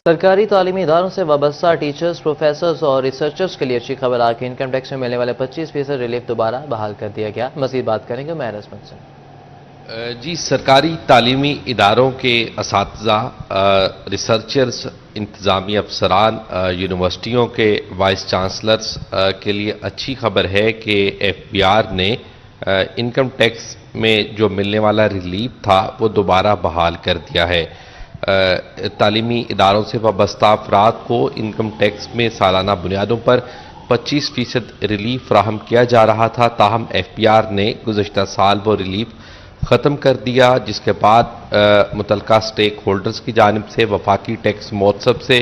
سرکاری تعلیمی اداروں سے وابستہ ٹیچرز، پروفیسرز اور ریسرچرز کے لیے اچھی خبر آ کہ انکم ٹیکس میں ملنے والے 25% ریلیف دوبارہ بحال کر دیا گیا۔ مزید بات کریں گے عمیر عصمت سے۔ جی، سرکاری تعلیمی اداروں کے اساتذہ، ریسرچرز، انتظامی افسران، یونیورسٹیوں کے وائس چانسلرز کے لیے اچھی خبر ہے کہ ایف بی آر نے انکم ٹیکس میں جو ملنے والا ریلیف تھا وہ دوبارہ بحال کر دیا ہے۔ تعلیمی اداروں سے وابستہ افراد کو انکم ٹیکس میں سالانہ بنیادوں پر 25% ریلیف فراہم کیا جا رہا تھا، تاہم ایف بی آر نے گزشتہ سال وہ ریلیف ختم کر دیا، جس کے بعد متعلقہ سٹیک ہولڈرز کی جانب سے وفاقی ٹیکس مہتسب سے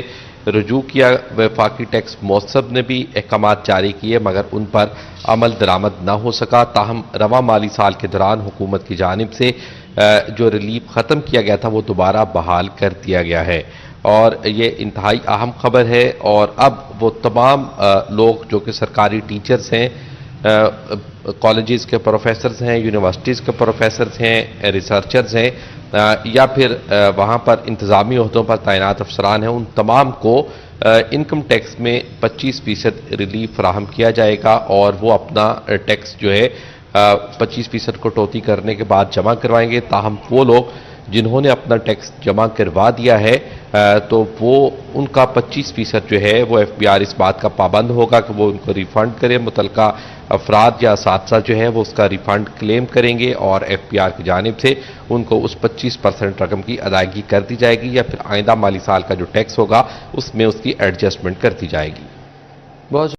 رجوع کیا۔ وفاقی ٹیکس مہتسب نے بھی احکامات جاری کیے مگر ان پر عمل درآمد نہ ہو سکا، تاہم رواں مالی سال کے دوران حکومت کی جانب سے جو ریلیف ختم کیا گیا تھا وہ دوبارہ بحال کر دیا گیا ہے، اور یہ انتہائی اہم خبر ہے۔ اور اب وہ تمام لوگ جو کہ سرکاری ٹیچرز ہیں، کالجز کے پروفیسرز ہیں، یونیورسٹیز کے پروفیسرز ہیں، ریسرچرز ہیں، یا پھر وہاں پر انتظامی عہدوں پر تعینات افسران ہیں، ان تمام کو انکم ٹیکس میں 25% ریلیف فراہم کیا جائے گا، اور وہ اپنا ٹیکس جو ہے 25% کٹوتی کرنے کے بعد جمع کروائیں گے۔ تاہم وہ لوگ جنہوں نے اپنا ٹیکس جمع کروا دیا ہے تو وہ ان کا 25% جو ہے وہ ایف بی آر اس بات کا پابند ہوگا کہ وہ ان کو ریفنڈ کرے۔ متعلقہ افراد یا اساتذہ جو ہے وہ اس کا ریفنڈ کلیم کریں گے، اور ایف بی آر کی جانب سے ان کو اس 25% رقم کی ادائیگی کر دی جائے گی، یا پھر آئندہ مالی سال کا جو ٹیکس ہوگا اس میں اس کی ایڈجسٹمنٹ کر دی جائے گی۔ بہت